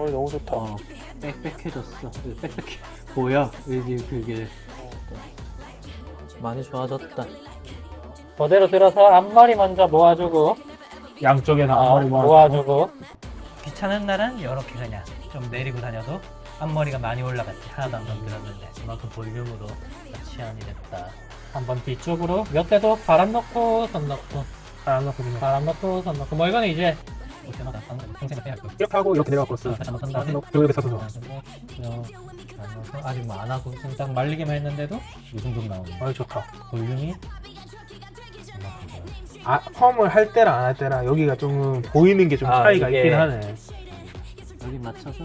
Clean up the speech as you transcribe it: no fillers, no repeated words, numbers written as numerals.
너무 좋다. 빽빽해졌어. 빽빽해. 뭐야? 이게 그게 많이 좋아졌다. 그대로 들어서 앞머리 먼저 모아주고 양쪽에 다 앞머리 모아주고 귀찮은 날은 이렇게 그냥 좀 내리고 다녀도 앞머리가 많이 올라갔지. 하나도 안 건드렸는데 그만큼 볼륨으로 치환이 됐다. 한번 뒤쪽으로 몇 대도 바람 넣고 손 넣고 바람 넣고 손 넣고 뭐 이거는 이제 볼 때마다 평생 해야 할 거. 이렇게 하고 이렇게 내려갖고 쓰. 다시 한번 쓴 다음에 그리고 이렇게 써서. 아직 뭐 안 하고 지금 딱 말리기만 했는데도 이 정도 나오네. 좋다. 볼륨이 펌을 할 때랑 안 할 때랑 여기가 좀 보이는 게 좀 차이가 이게 있긴 하네. 여기 맞춰서